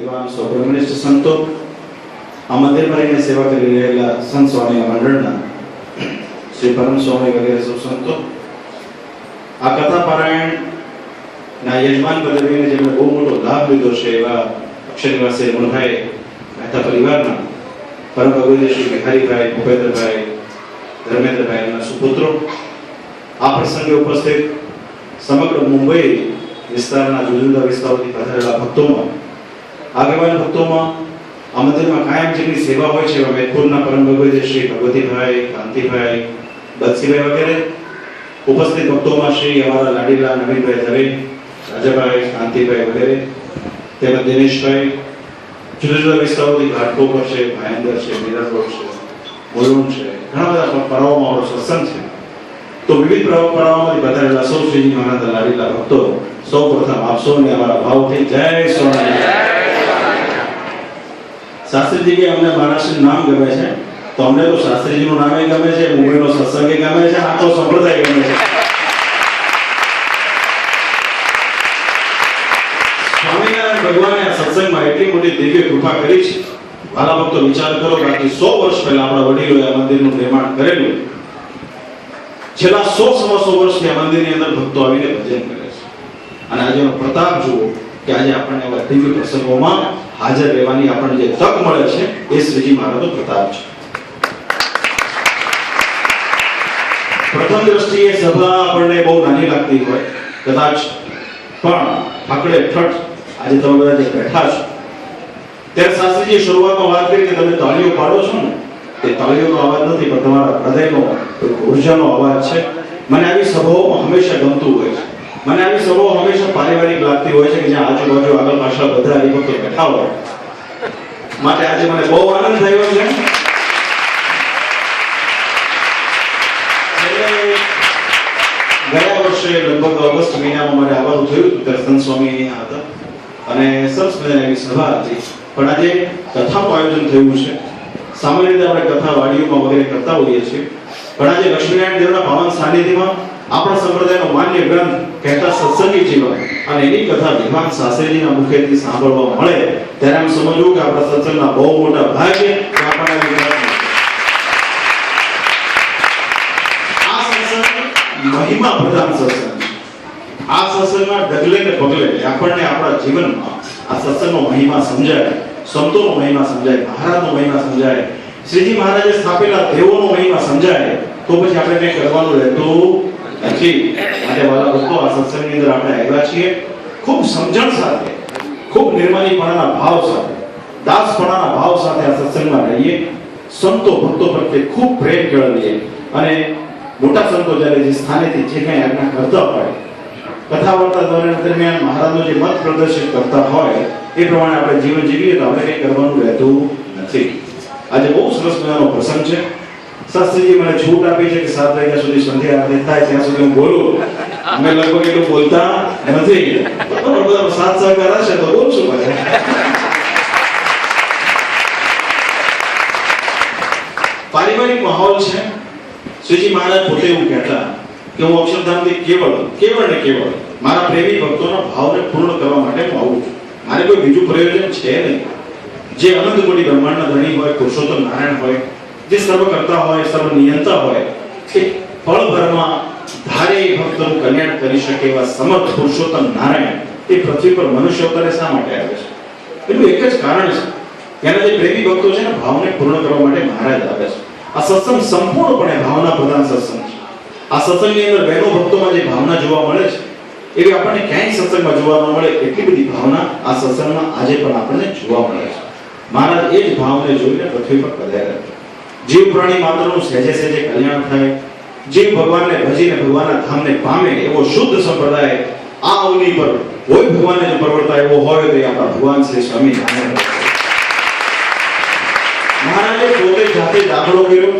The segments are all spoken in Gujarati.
વિદ્વાન સૌ બ્રહ્મનિષ્ઠ સંતો, આ મંદિરમાં રહીને સેવા કરી રહેલા સંત સ્વામી મંડળના શ્રી પરમ સ્વામી વગેરે સૌ સંતો, આ કથા પારાયણ ના યજમાન પદવીને જેમણે બહુ મોટો લાભ લીધો છે એવા અક્ષરનિવાસી રમણભાઈ મહેતા પરિવારના પરમ ભગવતી શ્રી બિહારીભાઈ, ભૂપેન્દ્રભાઈ, ધર્મેન્દ્રભાઈ એમના સુપુત્રો, આ પ્રસંગે ઉપસ્થિત સમગ્ર મુંબઈ વિસ્તારના જુદા જુદા વિસ્તારોથી પધારેલા ભક્તોમાં, આગેવાન ભક્તોમાં, આ મંદિરમાં કાયમ જેમની સેવા હોય છે એવા મેદપુરના પરમ ભગવતી શ્રી ભગવતીભાઈ, કાંતિભાઈ, બત્સીભાઈ વગેરે, ઉપસ્થિત ભક્તોમાં શ્રી અમારા લાડીલા નવીનભાઈ દવે, રાજાભાઈ, કાંતિભાઈ વગેરે, તેમજ દિનેશભાઈ, જુદા જુદા વિસ્તારોથી ઘાટકોપર છે, ભાયંદર છે, મીરારોડ છે, મોલણ છે, ઘણા બધા પડાવોમાં આપણો સત્સંગ છે. તો વિવિધ પડાવોમાંથી પધારેલા સૌ શ્રીજી મહારાજ લાડીલા ભક્તો, સૌ પ્રથમ આપ સૌને અમારા ભાવથી જય સ્વામિનારાયણ. શાસ્ત્રીજી કે અમને મહારાષ્ટ્રનું નામ ગમે છે, તો અમને તો શાસ્ત્રીજીનું નામે ગમે છે, મુંબઈનો સત્સંગ ગમે છે, આ તો સંપ્રદાય ગમે છે. સ્વામિનારાયણ ભગવાને આ સત્સંગમાં એટલી મોટી દિવ્ય કૃપા કરી છે. વાલા ભક્તો, વિચાર કરો કે આથી 100 વર્ષ પહેલા આપણા વડીલોએ આ મંદિરનું નિર્માણ કરેલું. છેલ્લા 100-125 વર્ષથી આ મંદિરની અંદર ભક્તો આવીને ભજન કરે છે. અને આજનો પ્રતાપ જુઓ કે આજે આપણને આવા દિવ્ય પ્રસંગોમાં હાજર રહેવાની આપણને જે તક મળે છે એ શ્રીજી મહારાજનો પ્રતાપ છે. પ્રથમ દ્રષ્ટિએ સભા આપણને બહુ નાની લાગતી હોય કદાચ, પણ આકડે ઠઠ આજે તમે બધા જે બેઠા છો ત્યારે શાસ્ત્રીજી શરૂઆતમાં વાત કરી કે તમે તાળીઓ પાડો છો ને, તે તાળીઓનો અવાજ નથી પણ તમારા હૃદયનો ઉર્જાનો અવાજ છે. મને આવી સભાઓમાં હંમેશા ગમતું હોય છે. મને આવી સભાઓ હંમેશા પારિવારિક લાગતી હોય છે કે જ્યાં આજુબાજુ આગળ પાછળ બધા હરિભક્તો બેઠા હોય. માટે આજે મને બહુ આનંદ થયો છે. ગયા વર્ષે લગભગ ઓગસ્ટ મહિનામાં મારે આવવાનું થયું હતું, દર્શન સ્વામી અહીંયા હતા અને સરસ મજાની એવી સભા હતી. પણ આજે કથાનું આયોજન થયું છે. સામાન્ય રીતે આપણે કથા વાડીઓમાં વગેરે કરતા હોઈએ છીએ, પણ આજે લક્ષ્મીનારાયણ દેવના પાવન સાનિધ્યમાં આપણા સંપ્રદાયનો માન્ય ગ્રંથ કહેતા સત્સંગી જીવન અને એની કથા વિદ્વાન શાસ્ત્રીજીના મુખેથી સાંભળવા મળે ત્યારે એમ સમજવું કે આપણા સત્સંગના બહુ મોટા ભાગ્ય આપણને મહિમા પ્રધાન સત્સંગ. આ સત્સંગના ડગલે ને પગલે આપણને આપણા જીવનમાં આ સત્સંગનો મહિમા સમજાય, સંતોનો મહિમા સમજાય, મહારાજનો મહિમા સમજાય, શ્રીજી મહારાજે સ્થાપેલા દેવોનો મહિમા સમજાય, તો પછી આપણે કંઈ કરવાનું રહેતું નથી. માટે વાલા ભક્તો, આ સત્સંગની અંદર આપણે આવ્યા છીએ ખૂબ સમજણ સાથે, ખૂબ નિર્મલીપણાના ભાવ સાથે, દાસપણાના ભાવ સાથે આ સત્સંગમાં રહીએ, સંતો ભક્તો પ્રત્યે ખૂબ પ્રેમ કેળવીએ અને મોટા સંતો જ્યારે જે સ્થાનેથી જે કંઈ આજ્ઞા કરતા હોય, કથા વાર્તા દરમિયાન મહારાજનો જે મત પ્રદર્શિત કરતા હોય એ પ્રમાણે આપણે જીવન જીવીએ તો આપણે કંઈ કરવાનું રહેતું નથી. આજે બહુ સરસ મજાનો પ્રસંગ છે. શાસ્ત્રીજી મને છૂટ આપી છે કે 7 વાગ્યા સુધી સંધ્યા આરતી થાય ત્યાં સુધી હું બોલું. અમે લગભગ એટલું બોલતા નથી, બધા સાથ સહકાર હશે તો બોલશું પછી. પારિવારિક માહોલ છે. શ્રીજી મહારાજ પોતે એવું કહેતા કે હું અક્ષરધામથી કેવળ ને કેવળ મારા પ્રેમી ભક્તોના ભાવને પૂર્ણ કરવા માટે હું આવું છું. મારે કોઈ બીજું પ્રયોજન છે નહીં. જે અનંત કોટી બ્રહ્માંડના ધણી હોય, પુરુષોત્તમ નારાયણ હોય, જે સર્વ કરતા હોય, સર્વ નિયંતા હોય, એ પળભરમાં ધારે ભક્તોનું કલ્યાણ કરી શકે એવા સમર્થ પુરુષોત્તમ નારાયણ એ પૃથ્વી પર મનુષ્ય અવતારે શા માટે આવે છે? એનું એક જ કારણ છે કે એના જે પ્રેમી ભક્તો છે ને, ભાવને પૂર્ણ કરવા માટે મહારાજ આવે છે. આ સત્સંગ સંપૂર્ણપણે ભાવના પ્રધાન સત્સંગ છે. આ સત્સંગની અંદર બહેનો ભક્તોમાં જે ભાવના જોવા મળે છે એવી આપણને ક્યાંય સત્સંગમાં જોવા ન મળે એટલી બધી ભાવના આ સત્સંગમાં આજે પણ આપણને જોવા મળે છે. મહારાજ એ જ ભાવને જોઈને પૃથ્વી પર પધાર્યા. જીવ પ્રાણી માત્રનું સહેજે સહેજે કલ્યાણ થાય, જીવ ભગવાનને ભજીને ભગવાનના ધામને પામે એવો શુદ્ધ સંપ્રદાય આ અવની પર કોઈ ભગવાનને જો પરવડતા એવો હોય તો એ આપણા ભગવાન શ્રી સ્વામી નારાયણ. મહારાજે પોતે જાતે દાખલો કર્યો,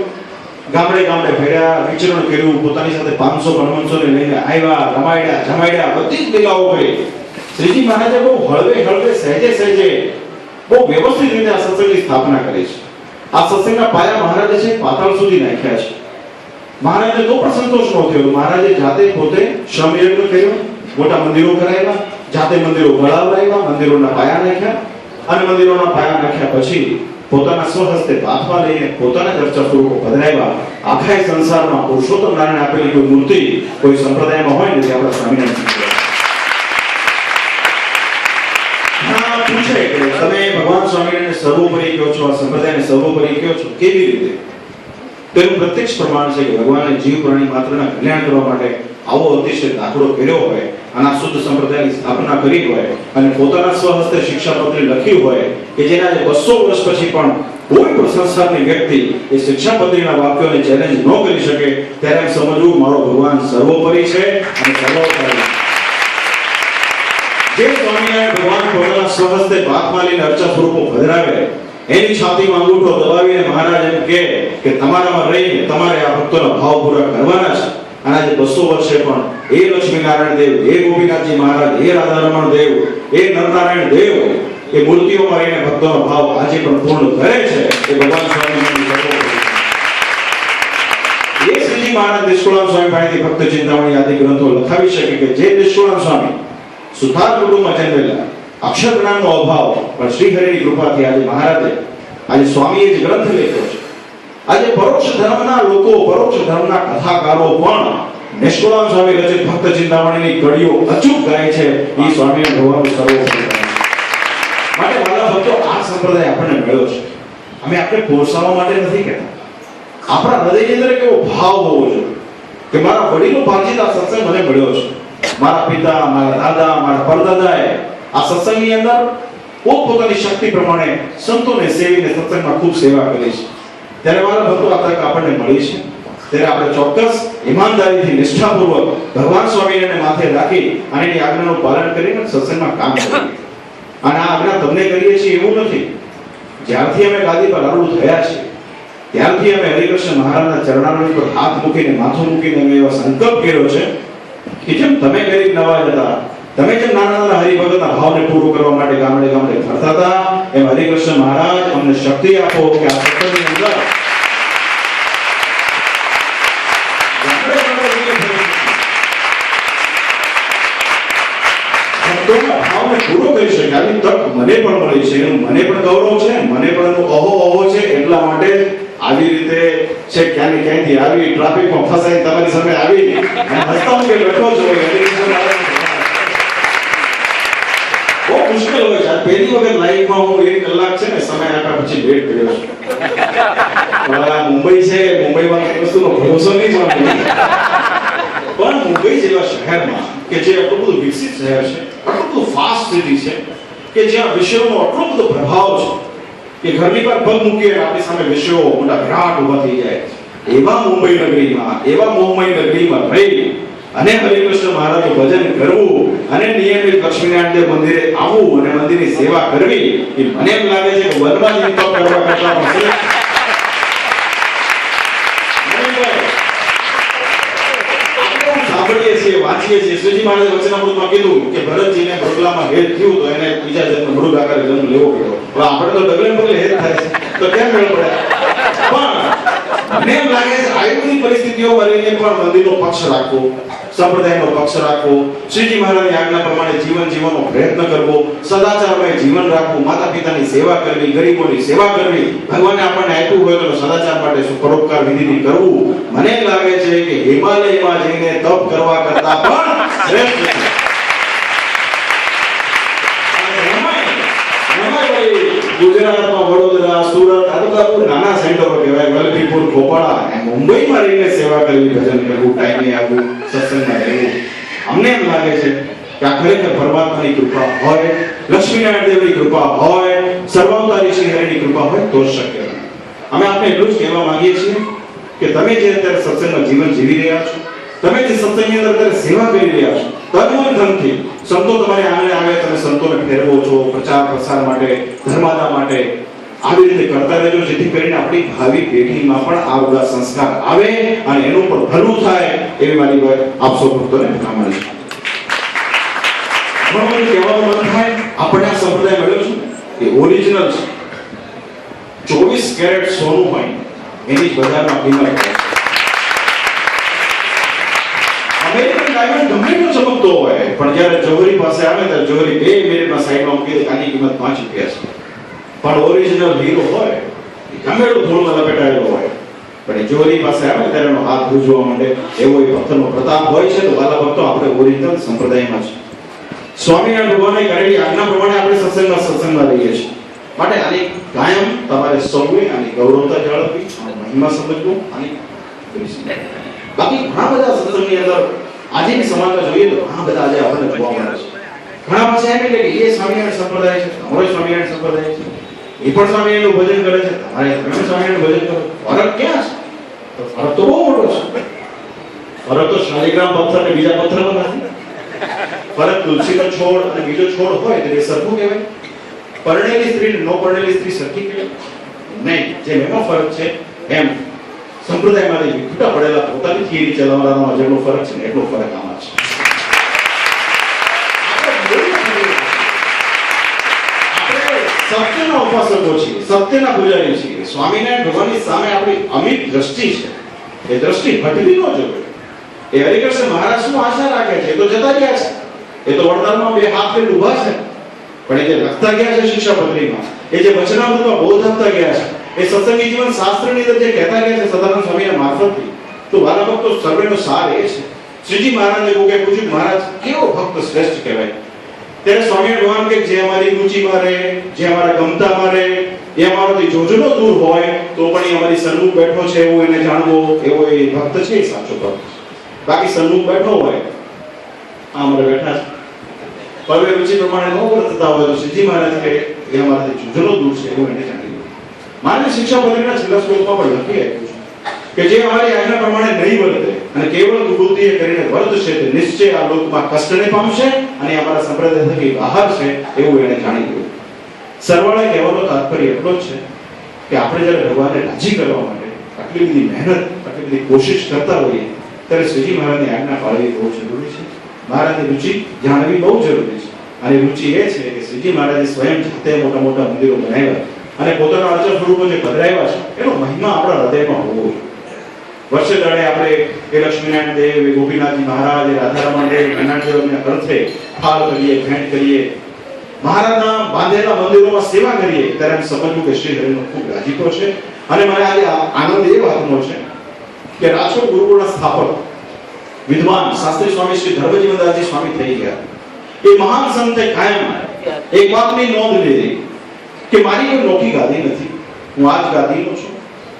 ગામડે ગામડે ફેર્યા, વિચરણ કર્યું, પોતાની સાથે 500 ભણવંશોને લઈને આવ્યા, રમાડ્યા જમાડ્યા, બધી જ લીલાઓ કરી. શ્રીજી મહારાજે બહુ હળવે સહેજે સહેજે બહુ વ્યવસ્થિત રીતે આ સત્સંગની સ્થાપના કરી છે. આ સત્સંગના પાયા મહારાજે છે પાતાળ સુધી નાખ્યા છે. મહારાજે તો પણ સંતોષ ન થયો. મહારાજે જાતે પોતે શ્રમ યજ્ઞ કર્યો, મોટા મંદિરો કરાવ્યા, જાતે મંદિરો ગળાવડાવ્યા, મંદિરોના પાયા નાખ્યા અને મંદિરોના પાયા નાખ્યા પછી પોતાના સ્વહસ્તે બાથમાં લઈને પોતાના ચર્ચા સ્વરૂપો પધરાવ્યા. આખા સંસારમાં પુરુષોત્તમ નારાયણ આપેલી કોઈ મૂર્તિ કોઈ સંપ્રદાયમાં હોય ને તે આપણા સ્વામિનારાયણ પૂછે કે તમે ભગવાન સ્વામિનારાયણને સર્વોપરી કહો છો, આ સંપ્રદાયને સર્વોપરી કહો છો, કેવી રીતે? તેનું પ્રત્યક્ષ પ્રમાણ છે કે ભગવાને જીવ પ્રાણી માત્રના કલ્યાણ કરવા માટે આવો અતિશય દાખલો કર્યો હોય અને આ શુદ્ધ સંપ્રદાયની સ્થાપના કરી હોય અને પોતાના સ્વહસ્તે શિક્ષાપત્રી લખી હોય કે જેના 200 વર્ષ પછી પણ કોઈ પણ સંસારની વ્યક્તિ એ શિક્ષાપત્રીના વાક્યોને ચેલેન્જ ન કરી શકે, ત્યારે એમ સમજવું મારો ભગવાન સર્વોપરી છે અને સર્વોપરી. જે સ્વામિનારાયણ ભગવાન પોતાના સ્વહસ્તે બાથમાં લઈને અર્ચા સ્વરૂપો પધરાવે, એની છાતીમાં અંગૂઠો દબાવીને મહારાજ એમ કે તમારામાં રહીને તમારે આ ભક્તોના ભાવ પૂરા કરવાના છે. અને આજે 200 વર્ષે પણ એ લક્ષ્મીનારાયણ દેવ, એ ગોપીનાથજી મહારાજ, એ રાધારમણ દેવ, એ નરનારાયણ દેવ એ મૂર્તિઓમાં રહીને ભક્તોનો ભાવ આજે પણ પૂર્ણ કરે છે. એ ભગવાન સ્વામિનારાયણ એ શ્રીજી મહારાજ નિષ્કુળાન સ્વામી પાસેથી ભક્ત ચિંતામણી આદિ ગ્રંથો લખાવી શકે કે જે નિષ્કુળાન સ્વામી સુથાર કુટુંબમાં જન્મેલા, અક્ષર જ્ઞાનનો અભાવ, પણ શ્રી હરિની કૃપાથી આજે મહારાજે આજે સ્વામીએ જ ગ્રંથ લખ્યો છે. આજે પરોક્ષ ધર્મના લોકો, પરોક્ષ ધર્મના કથાકારો પણ નિષ્કુળાન સ્વામી રચિત ભક્ત ચિંતામણીની કડીઓ અચૂક ગાય છે. એ સ્વામીના ભગવાનનું સર્વોપરી છે. માટે વાલા ભક્તો, આ સંપ્રદાય આપણને મળ્યો છે. અમે આપણે પોષાવા માટે નથી કહેતા. આપણા હૃદયની અંદર કેવો ભાવ હોવો જોઈએ કે મારા વડીલો પાર્જિત આ સત્સંગ મને મળ્યો છે. મારા પિતા, મારા દાદા, મારા પરદાદાએ આ સત્સંગની અંદર પોતપોતાની શક્તિ પ્રમાણે સંતોને સેવીને સત્સંગમાં ખૂબ સેવા કરી છે. ત્યારે મારા ભક્તો, આ તક આપણને મળી છે, ત્યારે આપણે ચોક્કસ ઈમાનદારીથી, નિષ્ઠાપૂર્વક ભગવાન સ્વામિનારાયણને માથે રાખી અને એની આજ્ઞાનું પાલન કરીને સત્સંગમાં કામ કરીએ. અને આ આજ્ઞા તમને કરીએ છીએ એવું નથી. જ્યારથી અમે ગાદી પર આરૂઢ થયા છીએ ત્યારથી અમે હરિકૃષ્ણ મહારાજના ચરણારવિંદ પર હાથ મૂકીને, માથું મૂકીને અમે એવા સંકલ્પ કર્યો છે કે જેમ તમે ગરીબ નવાજ હતા, તમે જેમ નાના નાના હરિભગતના ભાવને પૂરો કરવા માટે ગામડે ગામડે ફરતા હતા, એમ હરિકૃષ્ણ મહારાજ અમને શક્તિ આપો કે આ સત્સંગની અંદર ભક્તોના ભાવને પૂરો કરી શકે. આવી તક મને પણ મળી છે, એનું મને પણ ગૌરવ છે, મને પણ એનો અહો છે. એટલા માટે આવી રીતે છે ક્યાંથી આવી ટ્રાફિકમાં ફસાઈ તમારી સામે આવી હસતા હું કે બેઠો છું. બહુ મુશ્કેલ હોય છે. પહેલી વખત લાઈફમાં હું 1 કલાક છે ને સમય આપ્યા પછી વેટ કર્યો છું. મુંબઈ છે, મુંબઈમાં વસ્તુનો ભરોસો નહીં મળે. પણ મુંબઈ જેવા શહેરમાં કે જે આટલું બધું વિકસિત શહેર છે, આટલું બધું ફાસ્ટ સિટી છે, કે જ્યાં વિષયોનો આટલો બધો પ્રભાવ છે કે ઘરની પર પગ મૂકીએ આપણી સામે વિષયો મોટા વિરાટ ઉભા થઈ જાય. એવા મુંબઈ નગરીમાં, એવા મુંબઈ નગરીમાં રહી અને હરિકૃષ્ણ મહારાજનું ભજન કરવું અને નિયમિત લક્ષ્મીનારાયણ દેવ મંદિરે આવવું અને મંદિરની સેવા કરવી, એ મને એમ લાગે છે કે વનમાં જ તપ કરવા કરતા પણ સાંભળીએ છીએ, વાંચીએ છીએ. શ્રીજી મહારાજે વચનામૃતમાં કીધું કે ભરતજીને બગલામાં હેત થયું તો એને બીજા જન્મ મૃગ આકારે જન્મ લેવો પડ્યો. હવે આપણે તો ડગલે પગલે હેત થાય છે તો કેમ મેળ પડે? પણ મને એમ લાગે છે આવી બધી પરિસ્થિતિઓમાં રહીને પણ મંદિરનો પક્ષ રાખવો, સંપ્રદાયનો પક્ષ રાખવો, શ્રીજી મહારાજની આજ્ઞા પ્રમાણે જીવન જીવવાનો પ્રયત્ન કરવો, સદાચારમય જીવન રાખવું, માતા પિતાની સેવા કરવી, ગરીબોની સેવા કરવી, ભગવાને આપણને આપ્યું હોય તો સદાચાર માટે પરોપકાર વિધિથી કરવું, મને એમ લાગે છે કે હિમાલયમાં જઈને તપ કરવા કરતા પણ શ્રેષ્ઠ છે. ગુજરાતમાં વડોદરા, સુરત, આ બધા નાના સેન્ટરો કહેવાય, વલભીપુર, ખોપાળા, અને મુંબઈમાં રહીને સેવા કરવી, ભજન કરવું, ટાઈમે આવવું, સત્સંગમાં રહેવું, અમને એમ લાગે છે કે આ ખરેખર પરમાત્માની કૃપા હોય, લક્ષ્મીનારાયણ દેવની કૃપા હોય, સર્વાવતારી શ્રી હરિની કૃપા હોય તો શક્ય. અમે આપને એટલું જ કહેવા માંગીએ છીએ કે તમે જે અત્યારે સત્સંગમાં જીવન જીવી રહ્યા છો, તમે જે સત્સંગની અંદર અત્યારે સેવા કરી રહ્યા છો, તન ધનથી સંતો તમારી આંગણે આવે, તમે સંતોને ફેરવો છો પ્રચાર પ્રસાર માટે, ધર્માદા માટે. આવી રીતે કરતા રહેજો, જેથી કરીને આપણી ભાવિ પેઢીમાં પણ આ બધા સંસ્કાર આવે અને એનું પણ ભલું થાય, એવી મારી વાત આપ સૌ ભક્તોને ભલામણ છે. મને કહેવાનું મન થાય, આપણે આ સંપ્રદાય મળ્યો છે એ ઓરિજિનલ છે. 24 કેરેટ સોનું હોય એની બજારમાં કિંમત હોય. અમેરિકન ડાયમંડ ગમે એટલો ચમકતો હોય, પણ જ્યારે જોહરી પાસે આવે ત્યારે જોહરી 2 મિનિટમાં સાઈડમાં મૂકી દે, આની કિંમત 5 રૂપિયા છે. પણ ઓરિજિનલ હીરો હોય ગમે એટલું ધૂળમાં લપેટાયેલો હોય પણ જોરી પાસે આવે ત્યારે એનો હાથ ભૂજવા માંડે એવો એ ભક્તનો પ્રતાપ હોય છે. તો વાલા ભક્તો આપણે ઓરિજિનલ સંપ્રદાયમાં છે. સ્વામિનારાયણ ભગવાને કરેલી આજ્ઞા પ્રમાણે આપણે સત્સંગમાં રહીએ છીએ. માટે આની કાયમ તમારે સૌએ આની ગૌરવતા જાળવવી અને મહિમા સમજવું અને બાકી ઘણા બધા સત્સંગની અંદર આજેની સમાજમાં જોઈએ તો ઘણા બધા આજે આપણને જોવા મળે છે. ઘણા પાસે એમ કે એ સ્વામિનારાયણ સંપ્રદાય છે, અમારો સ્વામિનારાયણ સંપ્રદાય છે, એ પણ સ્વામિનારાયણનું ભજન કરે છે, તમારે તમે સ્વામિનારાયણનું ભજન કરો. ફરક ક્યાં છે? તો ફરક તો બહુ મોટો છે. ફરક તો શાલિગ્રામ પથ્થર અને બીજા પથ્થરમાં નથી. ફરક તુલસીનો છોડ અને બીજો છોડ હોય તો એ સરખું કહેવાય? પરણેલી સ્ત્રી નો પરણેલી સ્ત્રી સરખી કહેવાય? નહીં. જેમ એમાં ફરક છે એમ સંપ્રદાયમાંથી છૂટા પડેલા પોતાની થિયરી ચલાવવાનો જેટલો ફરક છે ને એટલો ફરક આમાં છે. સત્યના ઉપાસકો છીએ, સત્યના પૂજારી છીએ. સ્વામિનારાયણ ભગવાનની સામે આપણી અમિત દ્રષ્ટિ છે. એ દ્રષ્ટિ હટવી ન જોઈએ. એ હરિકૃષ્ણ મહારાજ શું આશા રાખે છે? એ તો જતા ગયા છે. એ તો વડતાલમાં બે હાથ લઈને ઊભા છે. પણ એ જે લખતા ગયા છે શિક્ષાપત્રીમાં, એ જે વચનામૃતમાં બોધ આપતા ગયા છે, એ સત્સંગી જીવન શાસ્ત્રની અંદર જે કહેતા ગયા છે સદાનંદ સ્વામીના મારફતથી, તો વાલા ભક્તો સર્વેનો સાર એ છે. શ્રીજી મહારાજને કહે પૂછ્યું મહારાજ કેવો ભક્ત શ્રેષ્ઠ કહેવાય? ત્યારે સ્વામિનારાયણ ભગવાન કે જે અમારી રુચિમાં રહે, જે અમારા ગમતામાં રહે, એ અમારાથી જોજનો દૂર હોય તો પણ એ અમારી સન્મુખ બેઠો છે એવું એને જાણવો, એવો એ ભક્ત છે, એ સાચો ભક્ત. બાકી સન્મુખ બેઠો હોય આ અમારે બેઠા છે હવે રુચિ પ્રમાણે ન વર્તતા હોય તો શ્રીજી મહારાજ કે એ અમારાથી જોજનો દૂર છે એવું એને જાણી લો. મારે શિક્ષાપત્રીના છેલ્લા શ્લોકમાં પણ લખી આપ્યું છે કે જે અમારી આજ્ઞા પ્રમાણે નહીં વર્તે અને કેવળ દુર્બુદ્ધિએ કરીને વર્તશે તે નિશ્ચય આ લોકમાં કષ્ટને પામશે અને અમારા સંપ્રદાય થકી બહાર છે એવું એને જાણી લો. સરવાળે કહેવાનો તાત્પર્ય એટલો જ છે કે આપણે જ્યારે ભગવાનને રાજી કરવા માટે આટલી બધી મહેનત, આટલી બધી કોશિશ કરતા હોઈએ ત્યારે શ્રીજી મહારાજની આજ્ઞા પાળવી બહુ જરૂરી છે. મહારાજની રુચિ જાણવી બહુ જરૂરી છે. અને રુચિ એ છે કે શ્રીજી મહારાજે સ્વયં જાતે મોટા મોટા મંદિરો બનાવ્યા અને પોતાના અર્ચન સ્વરૂપો જે પધરાવ્યા છે એનો મહિમા આપણા હૃદયમાં હોવો જોઈએ. વર્ષે દાડે આપણે એ લક્ષ્મીનારાયણ દેવ, એ ગોપીનાથજી મહારાજ, એ રાધારમણ દેવ, કનૈયા દેવને અર્થે ફાલ કરીએ, ભેટ કરીએ, મહારાજના બાંધેલા મંદિરોમાં સેવા કરીએ ત્યારે એમ સમજવું કે શ્રી હરિનો ખૂબ રાજીપો છે. અને મને આજે આનંદ એ વાતનો છે કે રાજકોટ ગુરુકુળના સ્થાપક વિદ્વાન શાસ્ત્રી સ્વામી શ્રી ધર્મજીવનદાસજી સ્વામી થઈ ગયા. એ મહાન સંતે કાયમ એક વાતની નોંધ લીધી કે મારી કોઈ નોખી ગાદી નથી, હું આ જ ગાદીનો છું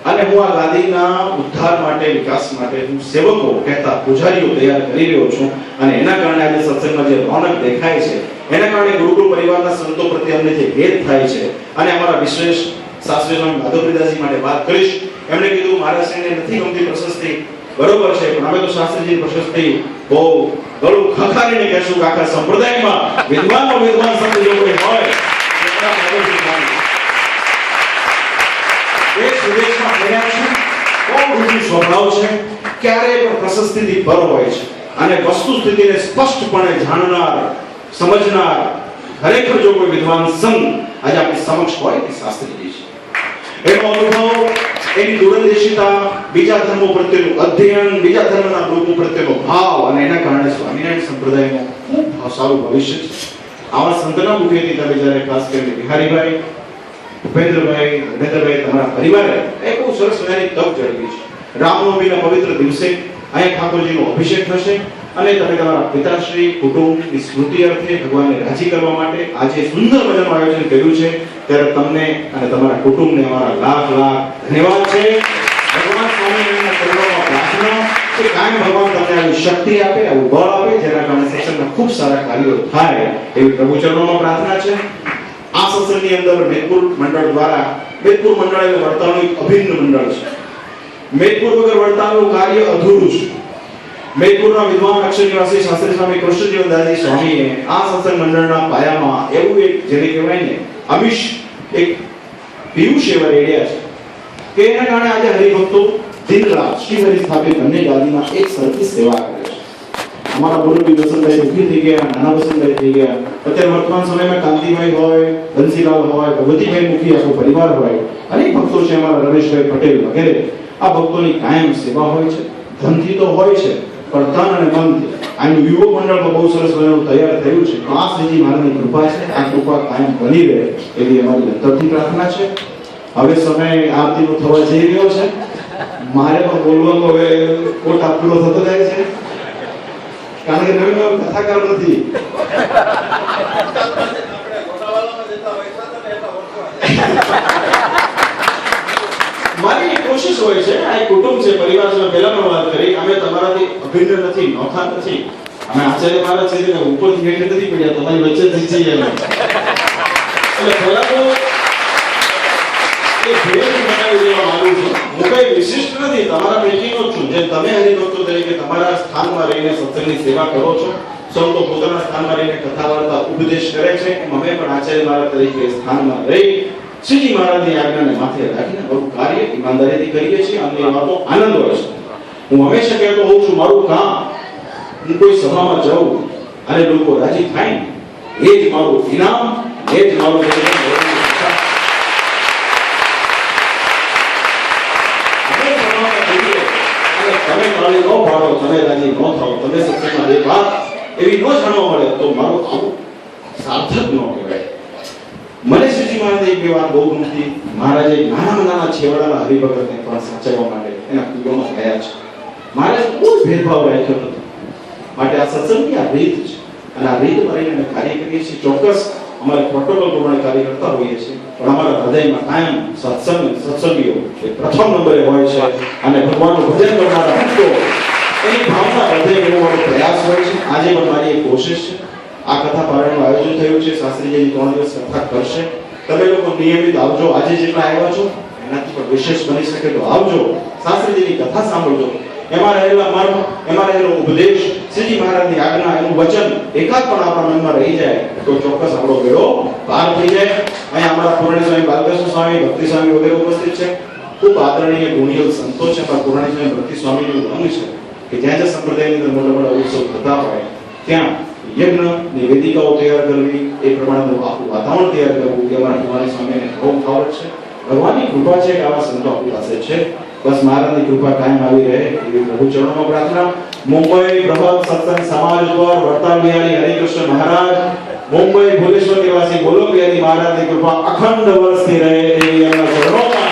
અને હું આ ગાદીના ઉદ્ધાર માટે, વિકાસ માટે હું સેવકો કહેતા પૂજારીઓ તૈયાર કરી રહ્યો છું. અને એના કારણે આજે સત્સંગમાં જે રોનક દેખાય છે, એના કારણે ગુરુકુળ પરિવારના સંતો પ્રત્યે અમને જે ભેદ થાય છે. અને અમારા વિશેષ શાસ્ત્રી સ્વામી માધવપ્રિયદાસજી માટે વાત કરીશ. એમણે કીધું મહારાજશ્રીને નથી ગમતી પ્રશસ્તિ, બરોબર છે, પણ અમે તો શાસ્ત્રીજી પ્રશસ્તિ બહુ ગળું ખખારીને કહેશું કે આખા સંપ્રદાયમાં વિદ્વાન સંત જો કોઈ હોય એ સુદેશમાં ફર્યા છે, બહુ રૂઢિ સ્વભાવ છે, ક્યારેય પણ પ્રશસ્તિથી પર હોય છે અને વસ્તુ સ્થિતિને સ્પષ્ટપણે જાણનાર, સમજનાર ખરેખર જો કોઈ વિદ્વાન સંત આજે આપણી સમક્ષ હોય તે શાસ્ત્રીજી છે. એનો અનુભવ, એની દૂરંદેશિતા, બીજા ધર્મો પ્રત્યેનું અધ્યયન, બીજા ધર્મના લોકો પ્રત્યેનો ભાવ અને એના કારણે સ્વામિનારાયણ સંપ્રદાયનું ખૂબ સારું ભવિષ્ય છે. આવા સંતના મુખેથી તમે જ્યારે ખાસ કરીને બિહારીભાઈ, ભૂપેન્દ્રભાઈ, તમારા પરિવારે એ બહુ સરસ મજાની તક જળવી છે. રામનવમીના પવિત્ર દિવસે અહીંયા ઠાકોરજીનો અભિષેક થશે અને તમે તમારા પિતાશ્રી, કુટુંબની સ્મૃતિ અર્થે ભગવાનને રાજી કરવા માટે આજે સુંદર મજાનું આયોજન કર્યું છે. ત્યારે તમને અને તમારા કુટુંબને અમારા લાખ લાખ ધન્યવાદ છે. ભગવાન સ્વામિનારાયણના ચરણોમાં પ્રાર્થના કે કાયમ ભગવાન તમને આવી શક્તિ આપે, આવું બળ આપે, જેના કારણે સત્સંગના ખૂબ સારા કાર્યો થાય એવી પ્રભુ ચરણોમાં પ્રાર્થના છે. આ સત્સંગની અંદર મેદપુર મંડળ દ્વારા, મેદપુર મંડળ એ વડતાલનું એક અભિન્ન મંડળ છે. મેદપુર વગર વડતાલનું કાર્ય અધૂરું છે. મેદપુરના વિદ્વાન અક્ષર નિવાસી શાસ્ત્રી સ્વામી કૃષ્ણજીવનદાસજી સ્વામીએ આ સત્સંગ મંડળના પાયામાં એવું એક જેને કહેવાય ને અમિશ એક પિયુષ એવા રેડિયા છે કે એના કારણે આજે હરિભક્તો દિન રાત શ્રી હરિ સ્થાપિત બંને ગાદીમાં એક સરખી સેવા કરે છે. અમારા મુરબ્બી વસંતભાઈ દુઃખી થઈ ગયા, નાના વસંતભાઈ થઈ ગયા, અત્યારે વર્તમાન સમયમાં કાંતિભાઈ હોય, બંસીલાલ હોય, ભગવતીભાઈ મુખી આખો પરિવાર હોય, અનેક ભક્તો છે, અમારા રમેશભાઈ પટેલ વગેરે. આ ભક્તોની કાયમ સેવા હોય છે. ધનથી તો હોય છે પણ તન અને મનથી આનું યુવક મંડળ બહુ સરસ બનેલું તૈયાર થયું છે. તો આ શ્રીજી મહારાજની કૃપા છે. આ કૃપા કાયમ બની રહે એવી અમારી અંતરથી પ્રાર્થના છે. હવે સમય આરતીનો થવા જઈ રહ્યો છે. મારે પણ બોલવાનો હવે કોટા પૂરો થતો જાય છે, કારણ કે નવીન કથાકાર નથી. મારી કોશિશ હોય છે, આ એક કુટુંબ છે, પરિવાર છે. પહેલા પણ વાત કરી, અમે તમારાથી અભિન્ન નથી, નોખા નથી. અમે આચાર્ય મહારાજ છે ને ઉપરથી હેઠે નથી પડ્યા, તમારી વચ્ચે જ છીએ અમે. એટલે પહેલા તો એ ભેદ બનાવી દેવા માંગુ છું. હું કઈ વિશિષ્ટ નથી, તમારા પૈકીનો જ છું. જેમ તમે હરિભક્તો તરીકે તમારા સ્થાનમાં રહીને સત્સંગની સેવા કરો છો, સંતો પોતાના સ્થાનમાં રહીને કથા વાર્તા ઉપદેશ કરે છે, એમ અમે પણ આચાર્ય મહારાજ તરીકે સ્થાનમાં રહી શ્રીજી મહારાજની આજ્ઞાને માથે રાખીને બહુ કાર્ય ઈમાનદારીથી કરીએ છીએ. અમને એ વાતો આનંદ હોય છે. હું હંમેશા કહેતો હોઉં છું, મારું કામ, હું કોઈ સભામાં જાઉં અને લોકો રાજી થાય એ જ મારું ઇનામ, એ જ મારું તમે કાલે ન પાડો, તમે રાજી ન થાઓ, તમે સત્સંગમાં બે વાત એવી ન જાણવા મળે તો મારું આવું સાર્થક ન કહેવાય. મને શ્રીજી મહારાજે એક બે વાત બહુ ગમતી. મહારાજે નાના છેવાડાના હરિભગતને પણ સાચવવા માટે એના કુળમાં ગયા છે. મહારાજે કોઈ ભેદભાવ રાખ્યો નથી. માટે આ સત્સંગની આ રીત છે, અને આ રીત કરીને અમે કાર્ય કરીએ છીએ. ચોક્કસ અમારે પ્રોટોકોલ પ્રમાણે કાર્ય કરતા હોઈએ છીએ, પણ અમારા હૃદયમાં કાયમ સત્સંગીઓ એ પ્રથમ નંબરે હોય છે, અને ભગવાનનું ભજન કરનારા ભક્તો એની ભાવના વધે એવો મારો પ્રયાસ હોય છે. આજે પણ મારી એક કોશિશ છે. આ કથા પારાયણનું આયોજન થયું છે. શાસ્ત્રીજીની 3 દિવસ કથા કરશે. તમે લોકો નિયમિત આવજો. આજે જેટલા આવ્યા છો એનાથી પણ વિશેષ બની શકે તો આવજો, શાસ્ત્રીજીની કથા સાંભળજો. એમાં રહેલા મર્મ, એમાં રહેલો ઉપદેશ, શ્રીજી મહારાજની આજ્ઞા, એનું વચન એકાદ પણ આપણા મનમાં રહી જાય તો ચોક્કસ આપણો બેડો પાર થઈ જાય. અહીંયા અમારા પૂર્ણી સ્વામી, બાલકૃષ્ણ સ્વામી, ભક્તિ સ્વામી વગેરે ઉપસ્થિત છે. ખૂબ આદરણીય ગુણીય સંતો છે. અમારા પૂર્ણી સ્વામી, ભક્તિ સ્વામીનું અંગ છે કે જ્યાં જ્યાં સંપ્રદાયની અંદર મોટા મોટા ઉત્સવ થતા હોય ત્યાં યજ્ઞની વેદિકાઓ તૈયાર કરવી, એ પ્રમાણેનું આખું વાતાવરણ તૈયાર કરવું, એ અમારા પૂર્ણી સ્વામીને ખૂબ ફાવટ છે. ભગવાનની કૃપા છે કે આવા સંતો આપણી પાસે છે. બસ મહારાજની કૃપા કાયમ આવી રહે એવી પ્રભુ ચરણોમાં પ્રાર્થના. મુંબઈ બૃહદ સત્સંગ સમાજ પર વડતાલ બિહારી હરિકૃષ્ણ મહારાજ, મુંબઈ ભુલેશ્વર નિવાસી ગોલોક બિહારી મહારાજની કૃપા અખંડ વર્ષથી રહે એવી એમના ચરણોમાં